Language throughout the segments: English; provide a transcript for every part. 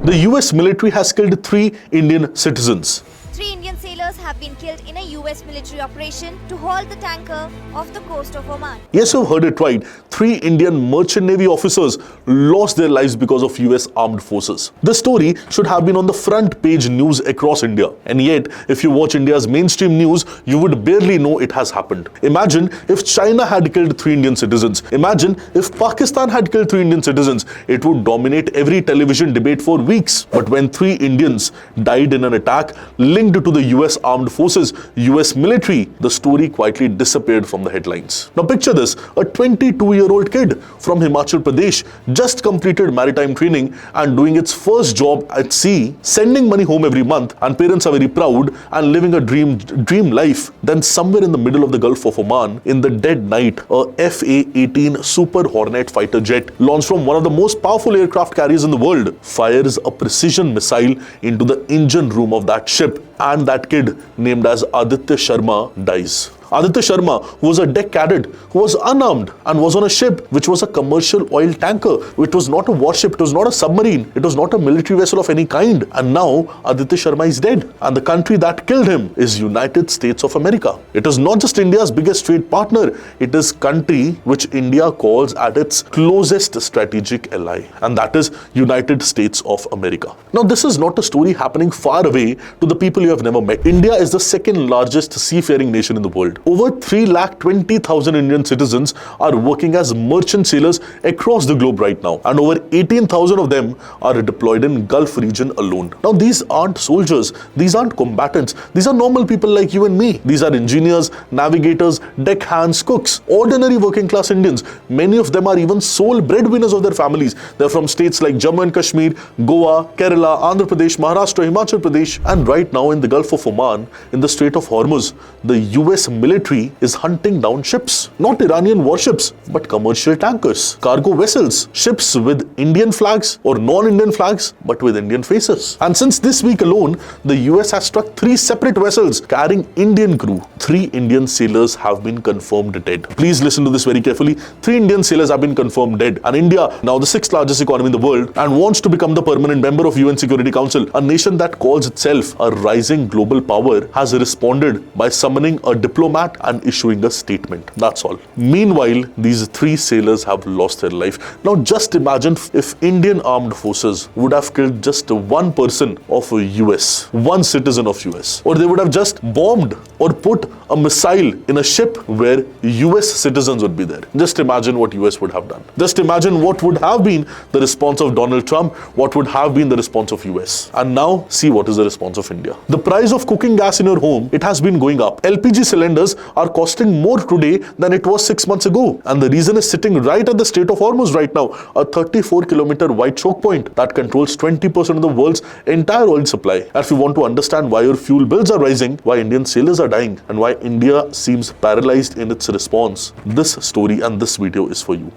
The US military has killed 3 Indian citizens. 3 Indian sailors have been killed in a US military operation to halt the tanker off the coast of Oman. Yes, you've heard it right. 3 Indian merchant navy officers lost their lives because of US armed forces. The story should have been on the front page news across India. And yet, if you watch India's mainstream news, you would barely know it has happened. Imagine if China had killed 3 Indian citizens. Imagine if Pakistan had killed 3 Indian citizens. It would dominate every television debate for weeks. But when 3 Indians died in an attack linked to the US armed forces, US military, the story quietly disappeared from the headlines. Now picture this, a 22-year-old kid from Himachal Pradesh just completed maritime training and doing its first job at sea, sending money home every month, and parents are very proud and living a dream life. Then somewhere in the middle of the Gulf of Oman, in the dead night, a FA-18 Super Hornet fighter jet launched from one of the most powerful aircraft carriers in the world fires a precision missile into the engine room of that ship, and that kid, named as Aditya Sharma, dies. Aditya Sharma, who was a deck cadet, who was unarmed and was on a ship which was a commercial oil tanker. It was not a warship, it was not a submarine, it was not a military vessel of any kind. And now Aditya Sharma is dead. And the country that killed him is United States of America. It is not just India's biggest trade partner, it is country which India calls at its closest strategic ally. And that is United States of America. Now this is not a story happening far away to the people you have never met. India is the second largest seafaring nation in the world. Over 320,000 Indian citizens are working as merchant sailors across the globe right now, and over 18,000 of them are deployed in Gulf region alone. Now these aren't soldiers, these aren't combatants, these are normal people like you and me. These are engineers, navigators, deckhands, cooks, ordinary working class Indians. Many of them are even sole breadwinners of their families. They're from states like Jammu and Kashmir, Goa, Kerala, Andhra Pradesh, Maharashtra, Himachal Pradesh, and right now in the Gulf of Oman, in the Strait of Hormuz, the US military is hunting down ships, not Iranian warships, but commercial tankers, cargo vessels, ships with Indian flags or non-Indian flags, but with Indian faces. And since this week alone, the US has struck 3 separate vessels carrying Indian crew. 3 Indian sailors have been confirmed dead. Please listen to this very carefully. 3 Indian sailors have been confirmed dead. And India, now the 6th largest economy in the world, and wants to become the permanent member of UN Security Council, a nation that calls itself a rising global power, has responded by summoning a diplomat and issuing a statement. That's all. Meanwhile, these 3 sailors have lost their life. Now just imagine if Indian armed forces would have killed just one person of US, one citizen of US, or they would have just bombed or put a missile in a ship where US citizens would be there. Just imagine what US would have done. Just imagine what would have been the response of Donald Trump, what would have been the response of US. And now see what is the response of India. The price of cooking gas in your home, it has been going up. LPG cylinders are costing more today than it was 6 months ago. And the reason is sitting right at the Strait of Hormuz right now, a 34-kilometer wide choke point that controls 20% of the world's entire oil supply. And if you want to understand why your fuel bills are rising, why Indian sailors are dying, and why India seems paralyzed in its response, this story and this video is for you.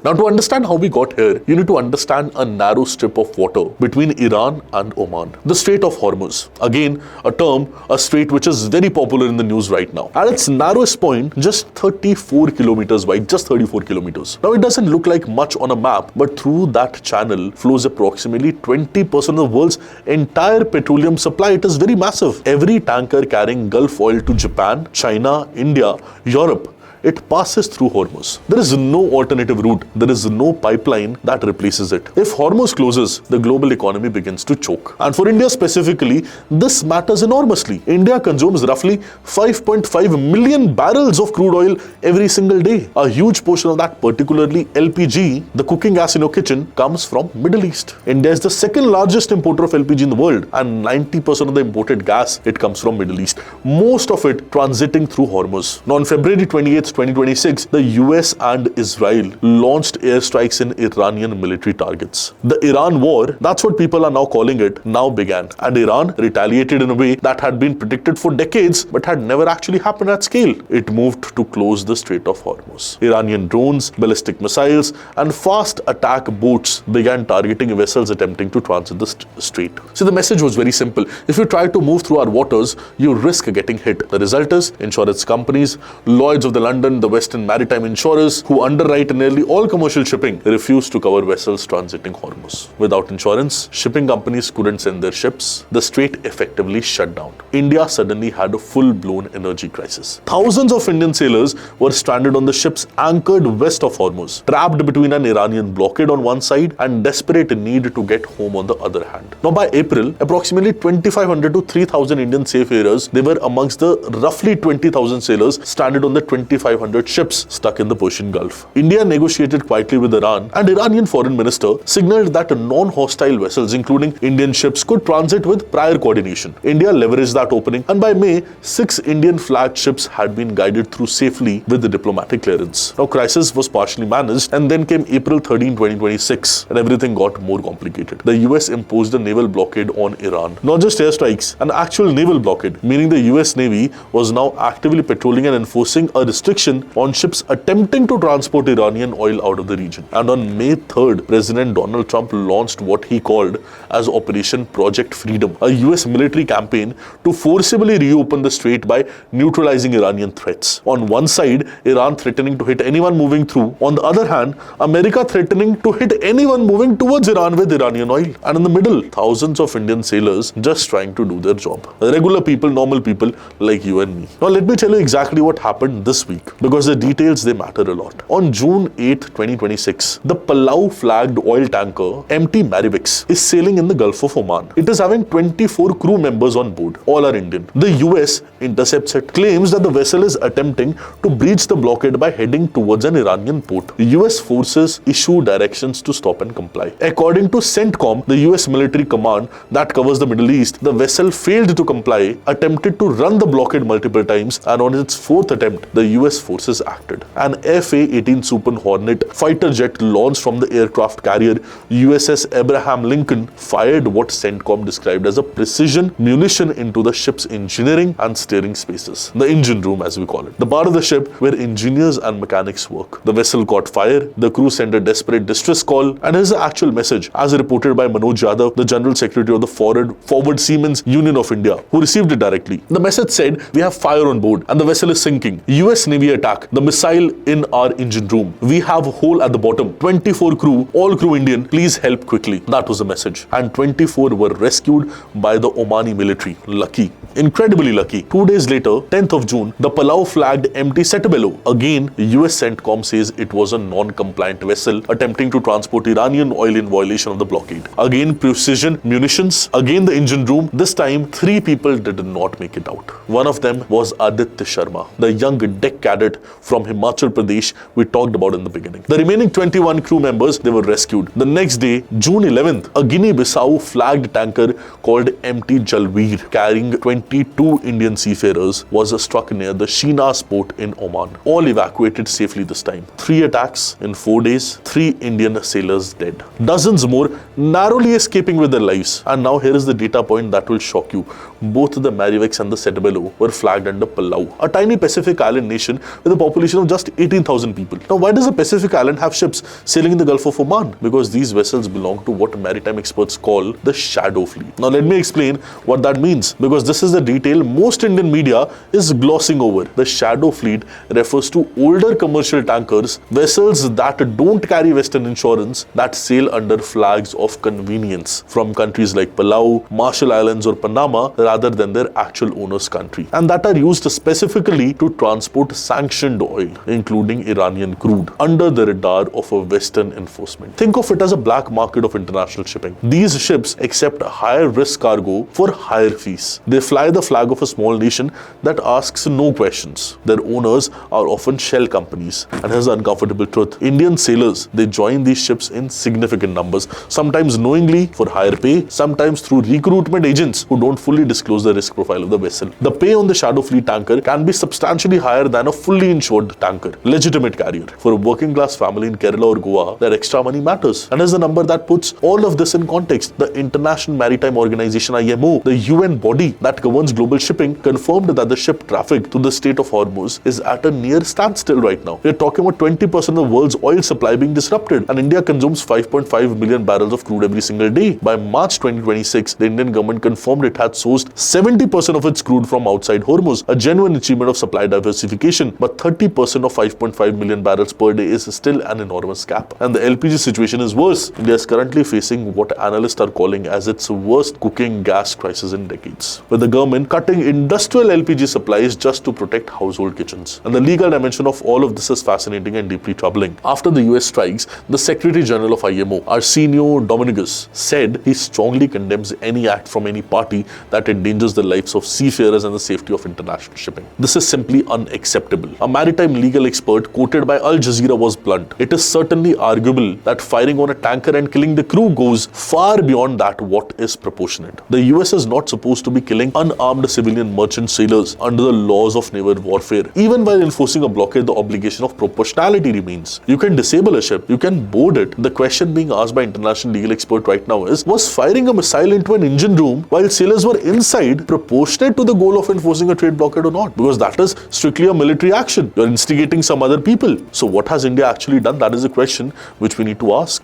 Now, to understand how we got here, you need to understand a narrow strip of water between Iran and Oman. The Strait of Hormuz. Again, a term, a strait which is very popular in the news right now. At its narrowest point, just 34 kilometers wide, just 34 kilometers. Now, it doesn't look like much on a map, but through that channel flows approximately 20% of the world's entire petroleum supply. It is very massive. Every tanker carrying Gulf oil to Japan, China, India, Europe, it passes through Hormuz. There is no alternative route. There is no pipeline that replaces it. If Hormuz closes, the global economy begins to choke. And for India specifically, this matters enormously. India consumes roughly 5.5 million barrels of crude oil every single day. A huge portion of that, particularly LPG, the cooking gas in your kitchen, comes from Middle East. India is the second largest importer of LPG in the world, and 90% of the imported gas, it comes from Middle East. Most of it transiting through Hormuz. Now on February 28th, 2026, the US and Israel launched airstrikes in Iranian military targets. The Iran war, that's what people are now calling it, now began. And Iran retaliated in a way that had been predicted for decades but had never actually happened at scale. It moved to close the Strait of Hormuz. Iranian drones, ballistic missiles, and fast attack boats began targeting vessels attempting to transit the strait. So the message was very simple. If you try to move through our waters, you risk getting hit. The result is insurance companies, Lloyds of the London, London, the Western maritime insurers, who underwrite nearly all commercial shipping, refused to cover vessels transiting Hormuz. Without insurance, shipping companies couldn't send their ships. The strait effectively shut down. India suddenly had a full-blown energy crisis. Thousands of Indian sailors were stranded on the ships anchored west of Hormuz, trapped between an Iranian blockade on one side and desperate need to get home on the other hand. Now by April, approximately 2,500 to 3,000 Indian seafarers, they were amongst the roughly 20,000 sailors stranded on the 2,500 ships stuck in the Persian Gulf. India negotiated quietly with Iran, and Iranian foreign minister signaled that non-hostile vessels, including Indian ships, could transit with prior coordination. India leveraged that opening, and by May, 6 Indian flagged ships had been guided through safely with the diplomatic clearance. Now crisis was partially managed, and then came April 13, 2026, and everything got more complicated. The US imposed a naval blockade on Iran. Not just airstrikes, an actual naval blockade, meaning the US Navy was now actively patrolling and enforcing a restriction on ships attempting to transport Iranian oil out of the region. And on May 3rd, President Donald Trump launched what he called as Operation Project Freedom, a US military campaign to forcibly reopen the strait by neutralizing Iranian threats. On one side, Iran threatening to hit anyone moving through. On the other hand, America threatening to hit anyone moving towards Iran with Iranian oil. And in the middle, thousands of Indian sailors just trying to do their job. Regular people, normal people like you and me. Now let me tell you exactly what happened this week, because the details, they matter a lot. On June 8, 2026, the Palau flagged oil tanker MT Marivix is sailing in the Gulf of Oman. It is having 24 crew members on board. All are Indian. The US intercepts it, claims that the vessel is attempting to breach the blockade by heading towards an Iranian port. US forces issue directions to stop and comply. According to CENTCOM, the US military command that covers the Middle East, the vessel failed to comply, attempted to run the blockade multiple times, and on its fourth attempt, the US forces acted. An FA-18 Super Hornet fighter jet launched from the aircraft carrier USS Abraham Lincoln fired what CENTCOM described as a precision munition into the ship's engineering and steering spaces, the engine room as we call it, the part of the ship where engineers and mechanics work. The vessel caught fire, the crew sent a desperate distress call, and here's the actual message as reported by Manoj Yadav, the General Secretary of the Forward Seamen's Union of India, who received it directly. The message said, "We have fire on board and the vessel is sinking. US Navy attack, the missile in our engine room. We have a hole at the bottom. 24 crew, all crew Indian, please help quickly." That was the message. And 24 were rescued by the Omani military. Lucky. Incredibly lucky. 2 days later, 10th of June, the Palau flagged MT Setabelo. Again, US CENTCOM says it was a non-compliant vessel attempting to transport Iranian oil in violation of the blockade. Again, precision munitions. Again, the engine room. This time, 3 people did not make it out. One of them was Aditya Sharma, the young deck cadet from Himachal Pradesh we talked about in the beginning. The remaining 21 crew members, they were rescued. The next day, June 11th, a Guinea-Bissau flagged tanker called MT Jalweer, carrying 22 Indian seafarers, was struck near the Shinas port in Oman. All evacuated safely this time. 3 attacks in 4 days, 3 Indian sailors dead. Dozens more narrowly escaping with their lives. And now here is the data point that will shock you. Both the Marivix and the Setabelo were flagged under Palau, a tiny Pacific island nation with a population of just 18,000 people. Now why does the Pacific island have ships sailing in the Gulf of Oman? Because these vessels belong to what maritime experts call the shadow fleet. Now let me explain what that means, because this is the detail most Indian media is glossing over. The shadow fleet refers to older commercial tankers, vessels that don't carry Western insurance, that sail under flags of convenience from countries like Palau, Marshall Islands or Panama rather than their actual owner's country, and that are used specifically to transport sanctioned oil, including Iranian crude, under the radar of a Western enforcement. Think of it as a black market of international shipping. These ships accept higher risk cargo for higher fees. They fly the flag of a small nation that asks no questions. Their owners are often shell companies. And here's the uncomfortable truth. Indian sailors, they join these ships in significant numbers, sometimes knowingly for higher pay, sometimes through recruitment agents who don't fully disclose the risk profile of the vessel. The pay on the shadow fleet tanker can be substantially higher than a fully insured tanker, legitimate carrier. For a working class family in Kerala or Goa, that extra money matters. And here's the number that puts all of this in context. The International Maritime Organization IMO, the UN body that governs global shipping, confirmed that the ship traffic through the Strait of Hormuz is at a near standstill right now. We're talking about 20% of the world's oil supply being disrupted, and India consumes 5.5 million barrels of crude every single day. By March 2026, the Indian government confirmed it had sourced 70% of its crude from outside Hormuz, a genuine achievement of supply diversification situation, but 30% of 5.5 million barrels per day is still an enormous gap. And the LPG situation is worse. India is currently facing what analysts are calling as its worst cooking gas crisis in decades, with the government cutting industrial LPG supplies just to protect household kitchens. And the legal dimension of all of this is fascinating and deeply troubling. After the US strikes, the Secretary General of IMO, Arsenio Dominguez, said he strongly condemns any act from any party that endangers the lives of seafarers and the safety of international shipping. This is simply unacceptable. A maritime legal expert quoted by Al Jazeera was blunt. It is certainly arguable that firing on a tanker and killing the crew goes far beyond that what is proportionate. The US is not supposed to be killing unarmed civilian merchant sailors under the laws of naval warfare. Even while enforcing a blockade, the obligation of proportionality remains. You can disable a ship, you can board it. The question being asked by international legal expert right now is, was firing a missile into an engine room while sailors were inside proportionate to the goal of enforcing a trade blockade or not? Because that is strictly a military action. You're instigating some other people. So what has India actually done? That is a question which we need to ask.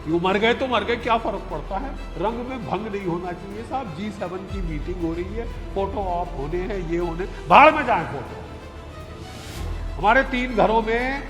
You मर गए तो मर गए, क्या फर्क पड़ता है? रंग में भंग नहीं होना चाहिए साहब। G7 की मीटिंग हो रही है, फोटो ऑफ होने हैं, ये होने, बाहर में जाए फोटो। हमारे 3 घरों में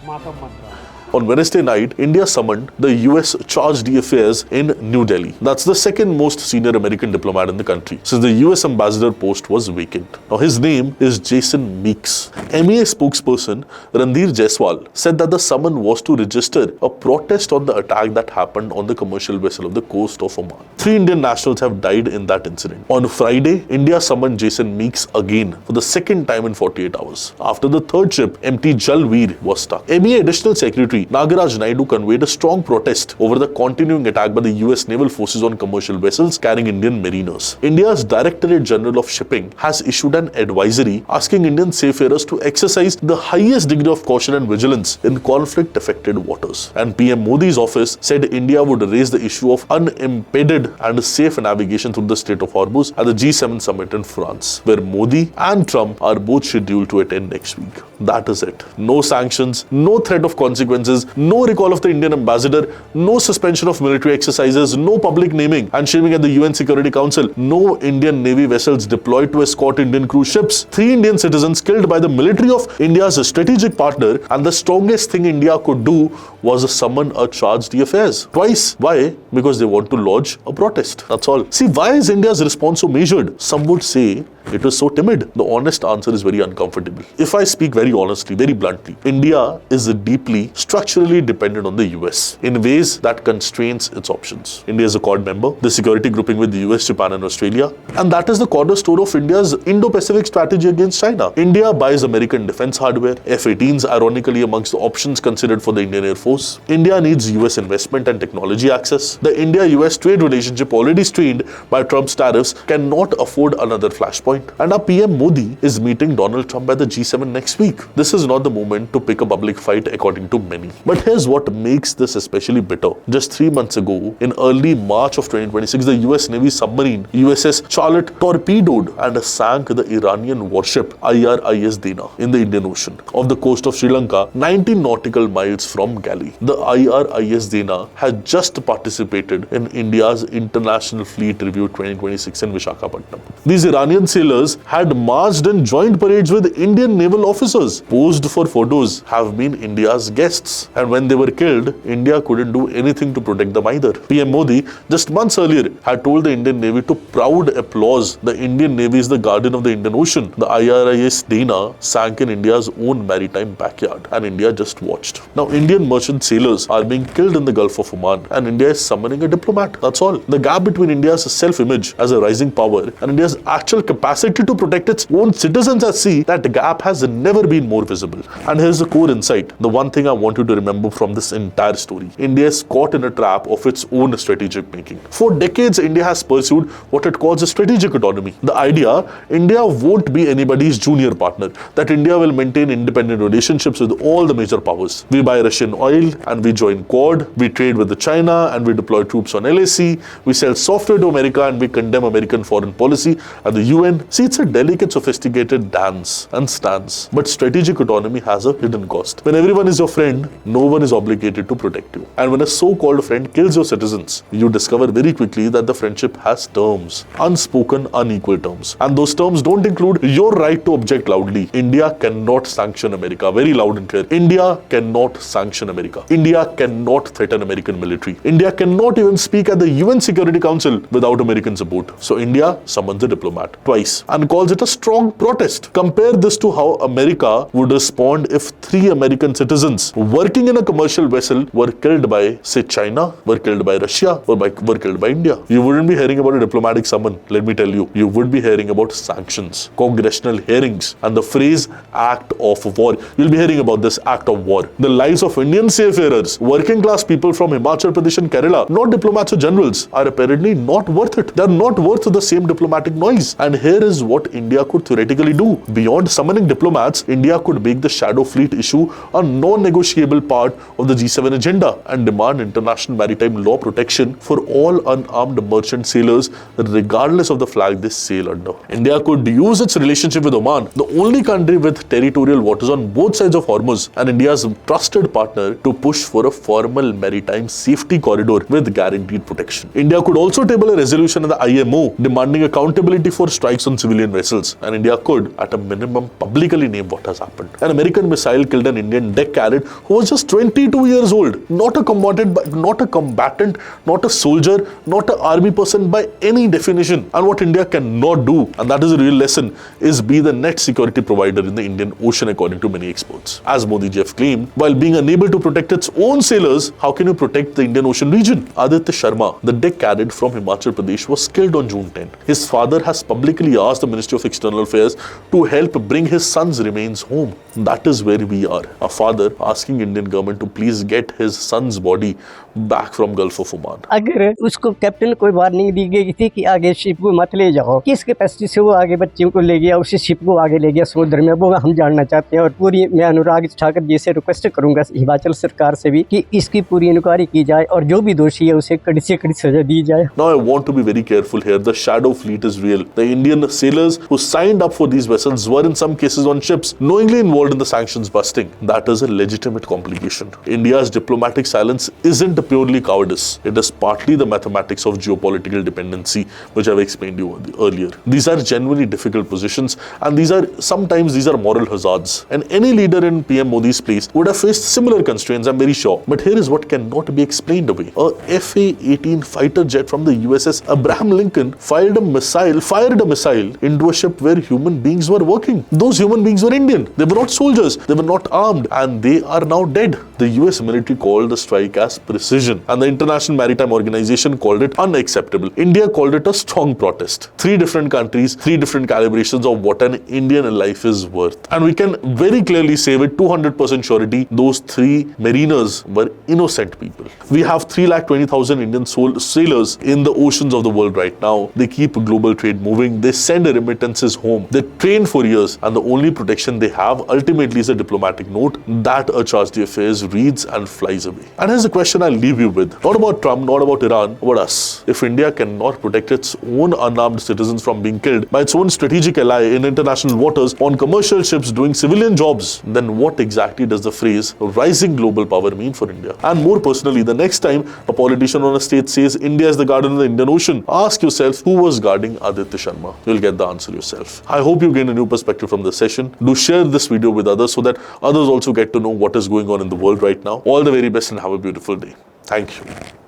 मातम बन रहा है। On Wednesday night, India summoned the US Charge d'Affaires in New Delhi. That's the second most senior American diplomat in the country, since the US ambassador post was vacant. Now his name is Jason Meeks. MEA spokesperson Randir Jaiswal said that the summon was to register a protest on the attack that happened on the commercial vessel of the coast of Oman. 3 Indian nationals have died in that incident. On Friday, India summoned Jason Meeks again for the second time in 48 hours. After the third ship, MT Jalveer, was stuck. MEA Additional Secretary Nagaraj Naidu conveyed a strong protest over the continuing attack by the US naval forces on commercial vessels carrying Indian mariners. India's Directorate General of Shipping has issued an advisory asking Indian seafarers to exercise the highest degree of caution and vigilance in conflict-affected waters. And PM Modi's office said India would raise the issue of unimpeded and safe navigation through the Strait of Hormuz at the G7 summit in France, where Modi and Trump are both scheduled to attend next week. That is it. No sanctions, no threat of consequences, no recall of the Indian ambassador, no suspension of military exercises, no public naming and shaming at the UN Security Council, no Indian Navy vessels deployed to escort Indian cruise ships, 3 Indian citizens killed by the military of India's strategic partner, and the strongest thing India could do was summon a charge d'affaires. Twice. Why? Because they want to lodge a protest. That's all. See, why is India's response so measured? Some would say it was so timid. The honest answer is very uncomfortable. If I speak very honestly, very bluntly, India is deeply structurally dependent on the US in ways that constrains its options. India is a Quad member, the security grouping with the US, Japan and Australia, and that is the cornerstone of India's Indo-Pacific strategy against China. India buys American defense hardware, F-18s ironically amongst the options considered for the Indian Air Force. India needs US investment and technology access. The India-US trade relationship, already strained by Trump's tariffs, cannot afford another flashpoint. And our PM Modi is meeting Donald Trump at the G7 next week. This is not the moment to pick a public fight according to many. But here's what makes this especially bitter. Just 3 months ago, in early March of 2026, the US Navy submarine USS Charlotte torpedoed and sank the Iranian warship IRIS Dana in the Indian Ocean off the coast of Sri Lanka, 19 nautical miles from Galley. The IRIS Dana had just participated in India's International Fleet Review 2026 in Visakhapatnam. These Iranian sailors had marched and joined parades with Indian naval officers, posed for photos, have been India's guests. And when they were killed, India couldn't do anything to protect them either. PM Modi, just months earlier, had told the Indian Navy to proud applause, the Indian Navy is the guardian of the Indian Ocean. The IRIS Dana sank in India's own maritime backyard, and India just watched. Now, Indian merchant sailors are being killed in the Gulf of Oman, and India is summoning a diplomat. That's all. The gap between India's self-image as a rising power and India's actual capacity to protect its own citizens at sea, that gap has never been more visible. And here's the core insight. The one thing I want you to remember from this entire story. India is caught in a trap of its own strategic making. For decades, India has pursued what it calls a strategic autonomy. The idea, India won't be anybody's junior partner, that India will maintain independent relationships with all the major powers. We buy Russian oil and we join Quad, we trade with China and we deploy troops on LAC, we sell software to America and we condemn American foreign policy at the UN. See, it's a delicate, sophisticated dance and stance. But strategic autonomy has a hidden cost. When everyone is your friend, no one is obligated to protect you. And when a so-called friend kills your citizens, you discover very quickly that the friendship has terms, unspoken, unequal terms. And those terms don't include your right to object loudly. India cannot sanction America. Very loud and clear. India cannot sanction America. India cannot threaten American military. India cannot even speak at the UN Security Council without American support. So India summons a diplomat twice and calls it a strong protest. Compare this to how America would respond if 3 American citizens working in a commercial vessel were killed by, say, China, were killed by Russia, or were killed by India. You wouldn't be hearing about a diplomatic summon, let me tell you. You would be hearing about sanctions, congressional hearings, and the phrase act of war. You'll be hearing about this act of war. The lives of Indian seafarers, working class people from Himachal Pradesh and Kerala, not diplomats or generals, are apparently not worth it. They're not worth the same diplomatic noise. And here is what India could theoretically do. Beyond summoning diplomats, India could make the shadow fleet issue a non-negotiable part of the G7 agenda and demand international maritime law protection for all unarmed merchant sailors, regardless of the flag they sail under. India could use its relationship with Oman, the only country with territorial waters on both sides of Hormuz, and India's trusted partner, to push for a formal maritime safety corridor with guaranteed protection. India could also table a resolution at the IMO demanding accountability for strikes on civilian vessels, and India could, at a minimum, publicly name what has happened. An American missile killed an Indian deck cadet who was just 22 years old, not a combatant, not a soldier, not an army person by any definition. And what India cannot do, and that is a real lesson, is be the net security provider in the Indian Ocean, according to many experts. As Modi ji have claimed, while being unable to protect its own sailors, how can you protect the Indian Ocean region? Aditya Sharma, the deck cadet from Himachal Pradesh, was killed on June 10. His father has publicly asked the Ministry of External Affairs to help bring his son's remains home. That is where we are. A father asking Indian government to please get his son's body back from Gulf of Oman. अगर उसको captain को warning दी गई थी कि आगे ship को मत ले जाओ, किस कैपेसिटी से वो आगे बच्चों को ले गया, उसी शिप को आगे ले गया समुद्र में, वो हम जानना चाहते हैं। और पूरी मैं अनुराग ठाकर जी से रिक्वेस्ट करूंगा हिमाचल सरकार से भी कि इसकी पूरी इंक्वायरी की जाए और जो भी दोषी है उसे कड़ी से कड़ी सजा दी जाए। Now I want to be very careful here. The shadow fleet is real. The Indian sailors who signed up for these vessels were in some cases on ships knowingly involved in the sanctions busting. That is a legitimate complication. India's diplomatic silence isn't purely cowardice. It is partly the mathematics of geopolitical dependency, which I've explained to you earlier. These are genuinely difficult positions, and sometimes these are moral hazards. And any leader in PM Modi's place would have faced similar constraints, I'm very sure. But here is what cannot be explained away. A FA-18 fighter jet from the USS Abraham Lincoln fired a missile into a ship where human beings were working. Those human beings were Indian. They were not soldiers. They were not armed, and they are now dead. The US military called the strike as precision, and the International Maritime Organization called it unacceptable. India called it a strong protest. 3 different countries, 3 different calibrations of what an Indian life is worth. And we can very clearly say with 200% surety, those 3 mariners were innocent people. We have 320,000 Indian sailors in the oceans of the world right now. They keep global trade moving. They send remittances home. They train for years, and the only protection they have ultimately is a diplomatic note that a charge d'affaires reads and flies away. And here's the question I'll leave you with. Not about Trump, not about Iran, about us. If India cannot protect its own unarmed citizens from being killed by its own strategic ally in international waters on commercial ships doing civilian jobs, then what exactly does the phrase rising global power mean for India? And more personally, the next time a politician on a stage says India is the guardian of the Indian Ocean, ask yourself who was guarding Aditya Sharma. You'll get the answer yourself. I hope you gain a new perspective from this session. Do share this video with others so that others also get to know what is going on in the world right now. All the very best and have a beautiful day. Thank you.